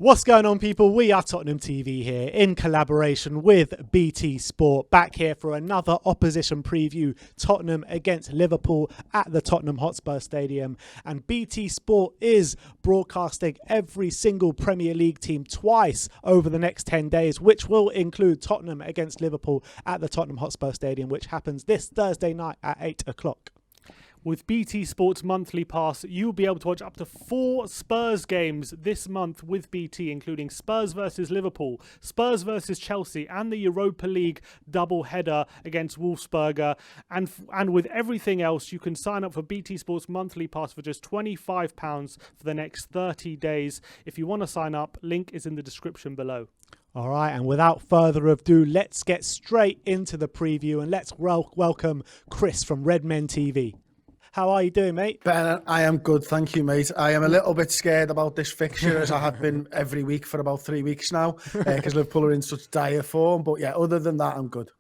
What's going on, people? We are Tottenham TV here in collaboration with BT Sport, back here for another opposition preview. Tottenham against Liverpool at the Tottenham Hotspur Stadium. And BT Sport is broadcasting every single Premier League team twice over the next 10 days, which will include Tottenham against Liverpool at the Tottenham Hotspur Stadium, which happens this Thursday night at 8 o'clock. With BT Sports Monthly Pass, you'll be able to watch up to 4 Spurs games this month with BT, including Spurs versus Liverpool, Spurs versus Chelsea, and the Europa League double header against Wolfsberger. And with everything else, you can sign up for BT Sports Monthly Pass for just £25 for the next 30 days. If you want to sign up, link is in the description below. All right, and without further ado, let's get straight into the preview and let's welcome Chris from Redmen TV. How are you doing, mate? Ben, I am good, thank you, mate. I am a little bit scared about this fixture, as I have been every week for about 3 weeks now, because Liverpool are in such dire form. But yeah, other than that, I'm good.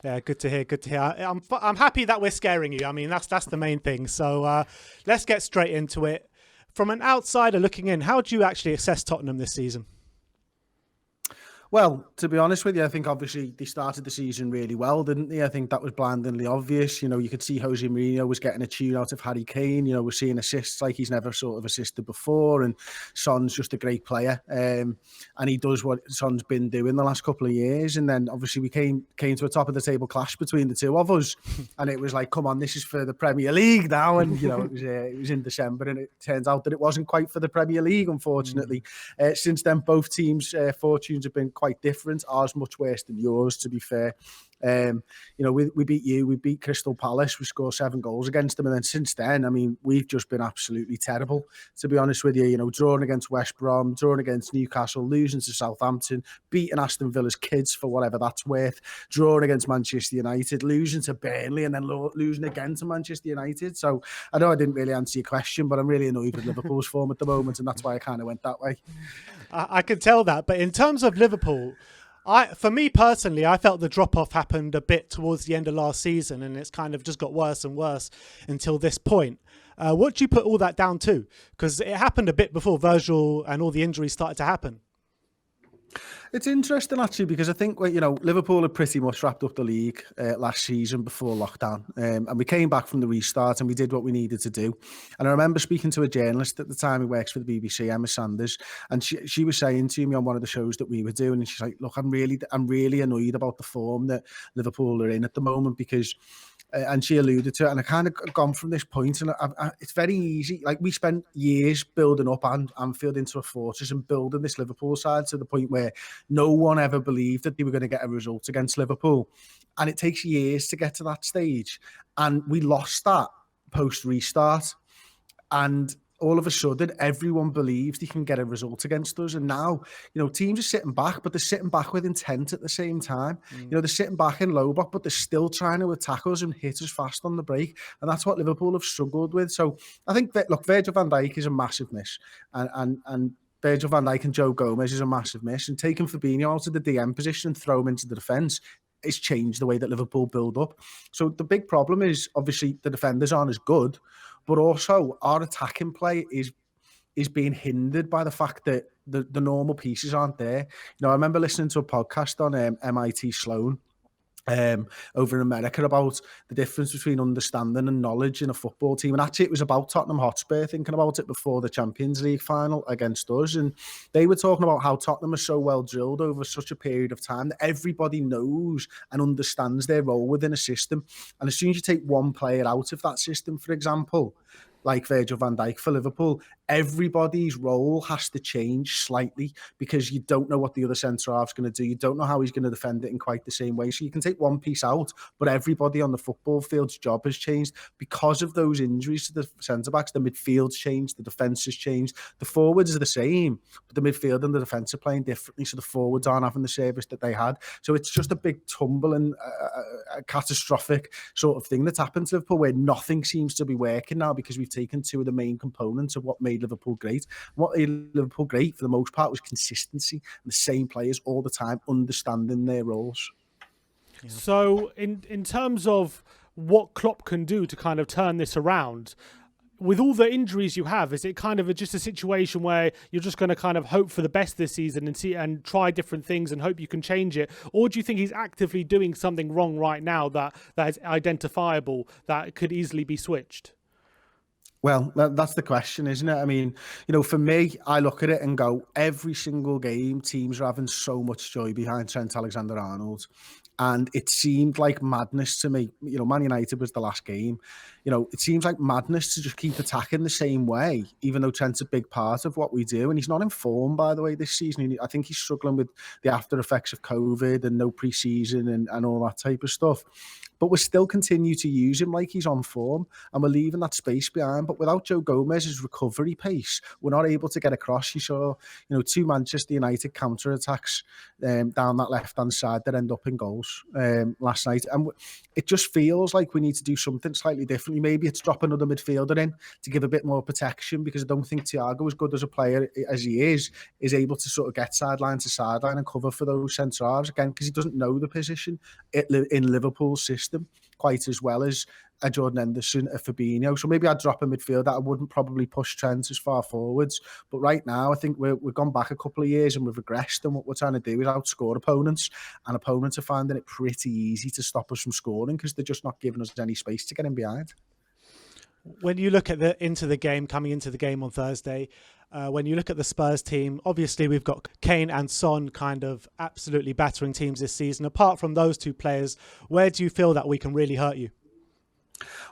Yeah, good to hear. Good to hear. I'm happy that we're scaring you. I mean, that's the main thing. So let's get straight into it. From an outsider looking in, how do you actually assess Tottenham this season? Well, to be honest with you, I think obviously they started the season really well, didn't they? I think that was blindingly obvious. You know, you could see Jose Mourinho was getting a tune out of Harry Kane. You know, we're seeing assists like he's never sort of assisted before. And Son's just a great player. And he does what Son's been doing the last couple of years. And then obviously we came to a top of the table clash between the two of us. And it was like, come on, this is for the Premier League now. And, you know, it was in December. And it turns out that it wasn't quite for the Premier League, unfortunately. Since then, both teams' fortunes have been quite different. Ours much worse than yours, to be fair. You know, we beat you, we beat Crystal Palace, we scored 7 goals against them, and then since then, I mean, we've just been absolutely terrible, to be honest with you. You know, drawing against West Brom, drawing against Newcastle, losing to Southampton, beating Aston Villa's kids for whatever that's worth, drawing against Manchester United, losing to Burnley, and then losing again to Manchester United. So I know I didn't really answer your question, but I'm really annoyed with Liverpool's form at the moment, and that's why I kind of went that way. I could tell that, but in terms of Liverpool, for me personally, I felt the drop-off happened a bit towards the end of last season, and it's kind of just got worse and worse until this point. What do you put all that down to? Because it happened a bit before Virgil and all the injuries started to happen. It's interesting, actually, because I think, you know, Liverpool had pretty much wrapped up the league last season before lockdown. And we came back from the restart and we did what we needed to do. And I remember speaking to a journalist at the time who works for the BBC, Emma Sanders, and she was saying to me on one of the shows that we were doing, and she's like, look, I'm really annoyed about the form that Liverpool are in at the moment, because and she alluded to it, and I kind of gone from this point, and it's very easy. Like, we spent years building up Anfield into a fortress and building this Liverpool side to the point where no one ever believed that they were going to get a result against Liverpool. And it takes years to get to that stage. And we lost that post-restart. And all of a sudden, everyone believes they can get a result against us. And now, you know, teams are sitting back, but they're sitting back with intent at the same time. You know, they're sitting back in low block, but they're still trying to attack us and hit us fast on the break. And that's what Liverpool have struggled with. So I think that, look, Virgil van Dijk is a massive miss. And Virgil van Dijk and Joe Gomez is a massive miss. And taking Fabinho out of the DM position and throw him into the defence, it's changed the way that Liverpool build up. So the big problem is, obviously, the defenders aren't as good, but also our attacking play is being hindered by the fact that the normal pieces aren't there. You know, I remember listening to a podcast on MIT Sloan over in America about the difference between understanding and knowledge in a football team. And actually, it was about Tottenham Hotspur, thinking about it before the Champions League final against us. And they were talking about how Tottenham is so well drilled over such a period of time that everybody knows and understands their role within a system. And as soon as you take one player out of that system, for example, like Virgil van Dijk for Liverpool, everybody's role has to change slightly, because you don't know what the other centre-half's going to do. You don't know how he's going to defend it in quite the same way. So you can take one piece out, but everybody on the football field's job has changed because of those injuries to the centre-backs. The midfield's changed, the defence has changed. The forwards are the same, but the midfield and the defence are playing differently, so the forwards aren't having the service that they had. So it's just a big tumble and a catastrophic sort of thing that's happened to Liverpool, where nothing seems to be working now, because we've taken two of the main components of what made Liverpool great. What made Liverpool great for the most part was consistency and the same players all the time understanding their roles. Yeah. So in terms of what Klopp can do to kind of turn this around, with all the injuries you have, is it kind of just a situation where you're just going to kind of hope for the best this season and see and try different things and hope you can change it? Or do you think he's actively doing something wrong right now that is identifiable, that could easily be switched? Well, that's the question, isn't it? I mean, for me, I look at it and go, every single game, teams are having so much joy behind Trent Alexander-Arnold. And it seemed like madness to me. Man United was the last game. It seems like madness to just keep attacking the same way, even though Trent's a big part of what we do. And he's not in form, by the way, this season. I think he's struggling with the after effects of COVID and no pre-season and all that type of stuff. But we still continue to use him like he's on form, and we're leaving that space behind. But without Joe Gomez's recovery pace, we're not able to get across. You saw, 2 Manchester United counter-attacks down that left-hand side that end up in goals last night. And it just feels like we need to do something slightly differently. Maybe it's drop another midfielder in to give a bit more protection, because I don't think Thiago, as good as a player as he is able to sort of get sideline to sideline and cover for those centre-halves, again, because he doesn't know the position in Liverpool's system quite as well as a Jordan Henderson, a Fabinho. So maybe I'd drop a midfielder. I wouldn't probably push Trent as far forwards. But right now, I think we've gone back a couple of years and we've regressed, and what we're trying to do is outscore opponents, and opponents are finding it pretty easy to stop us from scoring because they're just not giving us any space to get in behind. When you look at coming into the game on Thursday, when you look at the Spurs team, obviously we've got Kane and Son kind of absolutely battering teams this season. Apart from those two players, where do you feel that we can really hurt you?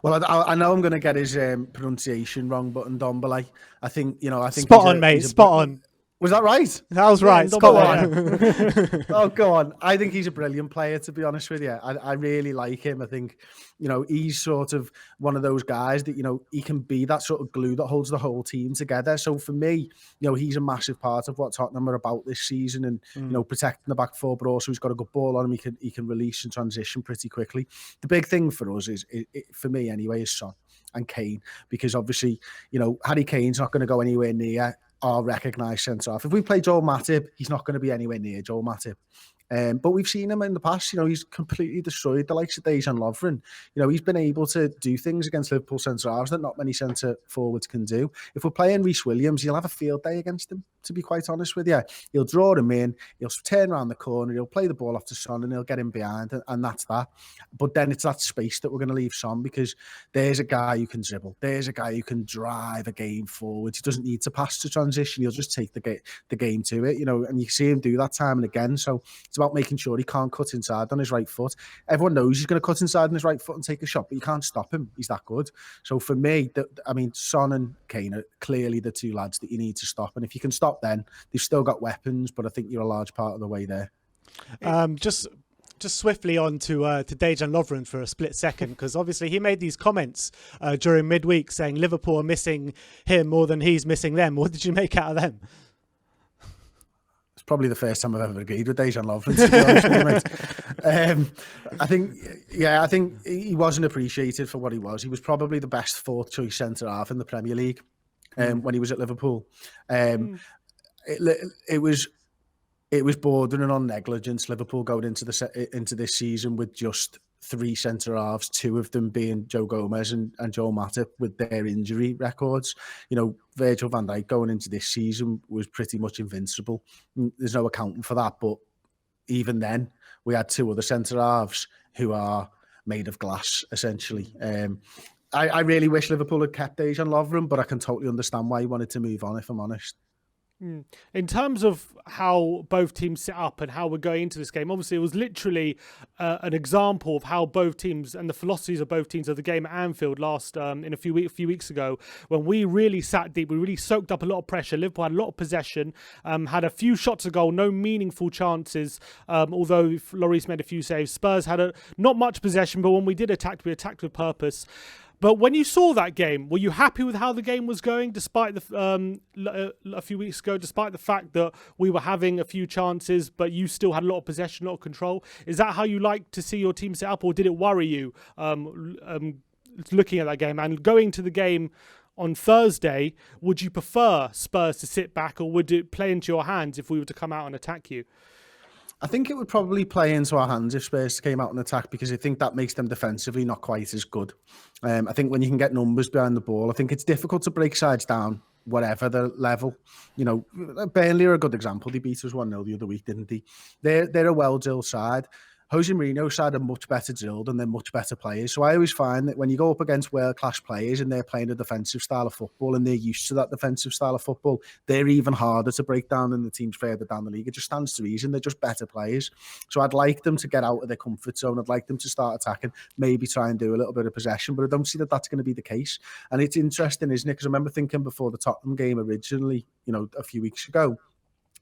Well, I know I'm going to get his pronunciation wrong, but Ndombele, I think spot on, mate. Spot on. Was that right? That was right. Go on. Oh, go on. I think he's a brilliant player, to be honest with you. I really like him. I think, he's sort of one of those guys that, he can be that sort of glue that holds the whole team together. So for me, he's a massive part of what Tottenham are about this season, and, protecting the back four, but also he's got a good ball on him. He can release and transition pretty quickly. The big thing for us is for me anyway, is Son and Kane, because obviously, Harry Kane's not going to go anywhere near our recognised centre-half. If we play Joel Matip, he's not going to be anywhere near Joel Matip. But we've seen him in the past, he's completely destroyed the likes of Dejan Lovren. He's been able to do things against Liverpool centre-halves that not many centre-forwards can do. If we're playing Reece Williams, he'll have a field day against him, to be quite honest with you. He'll draw him in, he'll turn around the corner, he'll play the ball off to Son, and he'll get him behind, and that's that. But then it's that space that we're going to leave Son, because there's a guy who can dribble. There's a guy who can drive a game forward. He doesn't need to pass to transition. He'll just take the game to it, and you see him do that time and again. So it's about making sure he can't cut inside on his right foot. Everyone knows he's going to cut inside on his right foot and take a shot, but you can't stop him. He's that good. So for me, Son and Kane are clearly the two lads that you need to stop. And if you can stop then, they've still got weapons, but I think you're a large part of the way there. Just swiftly on to Dejan Lovren for a split second, because obviously he made these comments during midweek saying Liverpool are missing him more than he's missing them. What did you make out of them? Probably the first time I've ever agreed with Dejan Lovren, to be honest with you, mate. I think he wasn't appreciated for what he was. He was probably the best fourth choice centre half in the Premier League when he was at Liverpool. It was bordering on negligence. Liverpool going into this season with just 3 centre halves, 2 of them being Joe Gomez and Joel Matip with their injury records. Virgil van Dijk going into this season was pretty much invincible. There's no accounting for that, but even then, we had 2 other centre halves who are made of glass, essentially. I really wish Liverpool had kept Dejan Lovren, but I can totally understand why he wanted to move on, if I'm honest. In terms of how both teams set up and how we're going into this game, obviously it was literally an example of how both teams and the philosophies of both teams of the game at Anfield last in a few weeks ago, when we really sat deep, we really soaked up a lot of pressure. Liverpool had a lot of possession, had a few shots a goal, no meaningful chances, although Lloris made a few saves. Spurs had not much possession, but when we did attack, we attacked with purpose. But when you saw that game, were you happy with how the game was going, despite a few weeks ago, despite the fact that we were having a few chances, but you still had a lot of possession, a lot of control? Is that how you like to see your team set up, or did it worry you looking at that game? And going to the game on Thursday, would you prefer Spurs to sit back, or would it play into your hands if we were to come out and attack you? I think it would probably play into our hands if Spurs came out and attack, because I think that makes them defensively not quite as good. I think when you can get numbers behind the ball, I think it's difficult to break sides down, whatever the level. You know, Burnley are a good example. They beat us 1-0 the other week, didn't they? They're a well-drilled side. Jose Mourinho's side are much better drilled and they're much better players. So I always find that when you go up against world-class players and they're playing a defensive style of football and they're used to that defensive style of football, they're even harder to break down than the teams further down the league. It just stands to reason. They're just better players. So I'd like them to get out of their comfort zone. I'd like them to start attacking, maybe try and do a little bit of possession, but I don't see that that's going to be the case. And it's interesting, isn't it? Because I remember thinking before the Tottenham game originally, you know, a few weeks ago,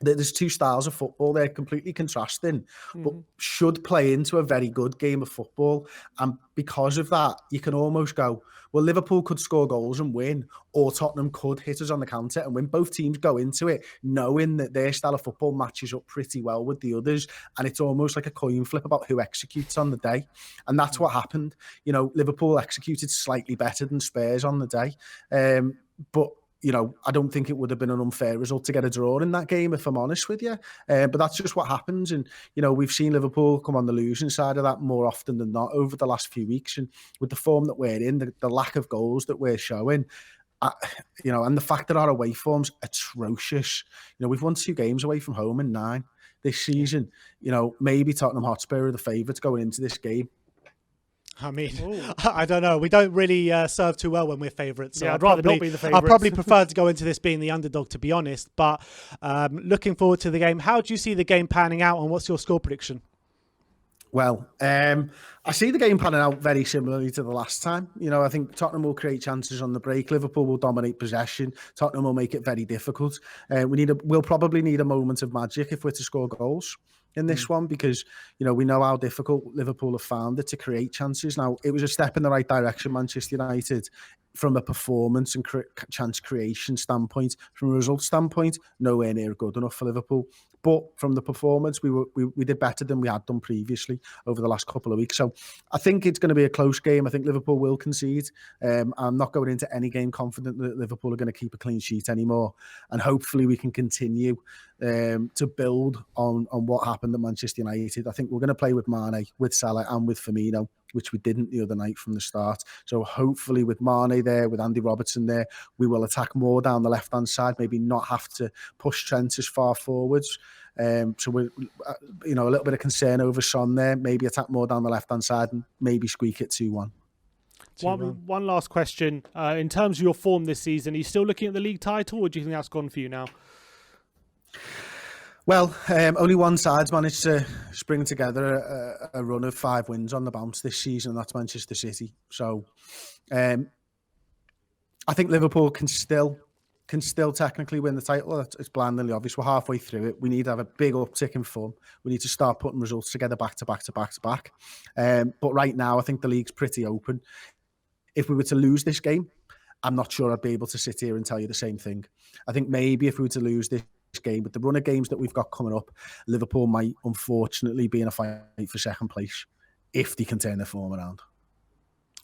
there's two styles of football. They're completely contrasting, but should play into a very good game of football. And because of that, you can almost go, well, Liverpool could score goals and win, or Tottenham could hit us on the counter and win. Both teams go into it knowing that their style of football matches up pretty well with the others. And it's almost like a coin flip about who executes on the day. And that's what happened. You know, Liverpool executed slightly better than Spurs on the day. But you know, I don't think it would have been an unfair result to get a draw in that game, if I'm honest with you. But that's just what happens. And, you know, we've seen Liverpool come on the losing side of that more often than not over the last few weeks. And with the form that we're in, the lack of goals that we're showing, you know, and the fact that our away form's atrocious. You know, we've won 2 games away from home in 9 this season. You know, maybe Tottenham Hotspur are the favourites going into this game. I mean, I don't know. We don't really serve too well when we're favourites. So yeah, I'd rather not be the favourites. I'd probably prefer to go into this being the underdog, to be honest. But looking forward to the game. How do you see the game panning out, and what's your score prediction? Well, I see the game panning out very similarly to the last time. You know, I think Tottenham will create chances on the break. Liverpool will dominate possession. Tottenham will make it very difficult. We'll probably need a moment of magic if we're to score goals in this one, because, you know, we know how difficult Liverpool have found it to create chances. Now, it was a step in the right direction, Manchester United, from a performance and chance creation standpoint. From a result standpoint, nowhere near good enough for Liverpool. But from the performance, we did better than we had done previously over the last couple of weeks. So I think it's going to be a close game. I think Liverpool will concede. I'm not going into any game confident that Liverpool are going to keep a clean sheet anymore. And hopefully we can continue to build on what happened at Manchester United. I think we're going to play with Mane, with Salah and with Firmino, which we didn't the other night from the start. So hopefully with Mane there, with Andy Robertson there, we will attack more down the left-hand side, maybe not have to push Trent as far forwards. So we're, you know, a little bit of concern over Son there, maybe attack more down the left-hand side and maybe squeak it 2-1. One last question. In terms of your form this season, are you still looking at the league title, or do you think that's gone for you now? Well, only one side's managed to spring together a run of 5 wins on the bounce this season, and that's Manchester City. So I think Liverpool can still technically win the title. It's blindly obvious. We're halfway through it. We need to have a big uptick in form. We need to start putting results together back to back to back to back. But right now, I think the league's pretty open. If we were to lose this game, I'm not sure I'd be able to sit here and tell you the same thing. I think maybe if we were to lose this game, with the run of games that we've got coming up, Liverpool might unfortunately be in a fight for second place if they can turn their form around.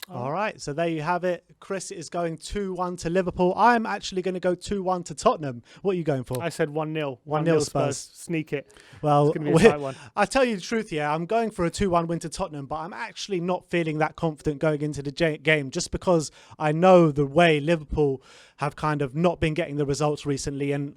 All right, so there you have it. Chris is going 2-1 to Liverpool. I'm actually going to go 2-1 to Tottenham. What are you going for? I said 1-0. 1-0 Spurs. Sneak it. Well, it's going to be a tight one. I tell you the truth, yeah, I'm going for a 2-1 win to Tottenham, but I'm actually not feeling that confident going into the game, just because I know the way Liverpool have kind of not been getting the results recently, and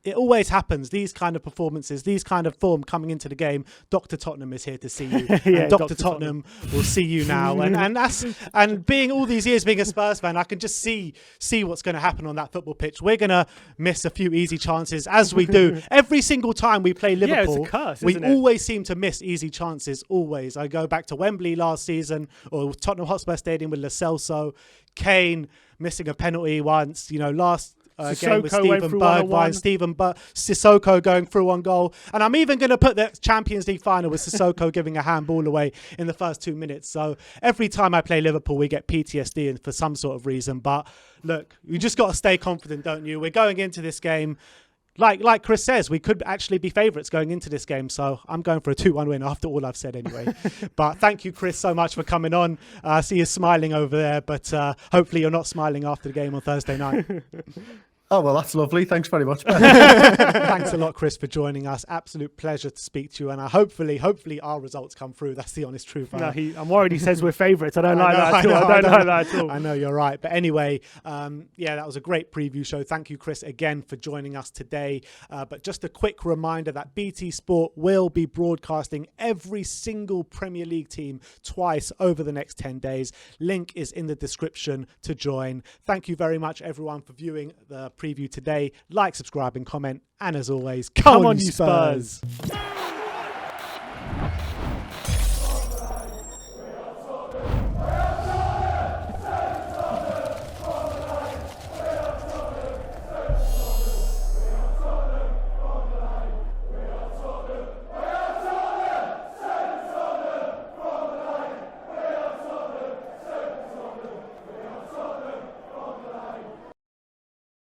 it always happens, these kind of performances, these kind of form coming into the game. Dr. Tottenham is here to see you. Yeah, and Dr. Tottenham will see you now. And being all these years being a Spurs fan, I can just see what's going to happen on that football pitch. We're going to miss a few easy chances, as we do. Every single time we play Liverpool, it's a curse, we isn't it? always seem to miss easy chances, always. I go back to Wembley last season, or Tottenham Hotspur Stadium with Lo Celso, Kane missing a penalty once, you know, last game with Stephen Bergwijn, Sissoko going through on goal. And I'm even going to put the Champions League final with Sissoko giving a handball away in the first 2 minutes. So every time I play Liverpool, we get PTSD for some sort of reason. But look, you just got to stay confident, don't you? We're going into this game. Like Chris says, we could actually be favourites going into this game. So I'm going for a 2-1 win after all I've said anyway. But thank you, Chris, so much for coming on. I see you smiling over there, but hopefully you're not smiling after the game on Thursday night. Oh, well, that's lovely. Thanks very much, Ben. Thanks a lot, Chris, for joining us. Absolute pleasure to speak to you. And hopefully our results come through. That's the honest truth. No, I'm worried he says we're favourites. I don't like that at all. I don't like that at all. I know, you're right. But anyway, that was a great preview show. Thank you, Chris, again for joining us today. But just a quick reminder that BT Sport will be broadcasting every single Premier League team twice over the next 10 days. Link is in the description to join. Thank you very much, everyone, for viewing the preview today. Like, subscribe and comment, and as always, come on you Spurs.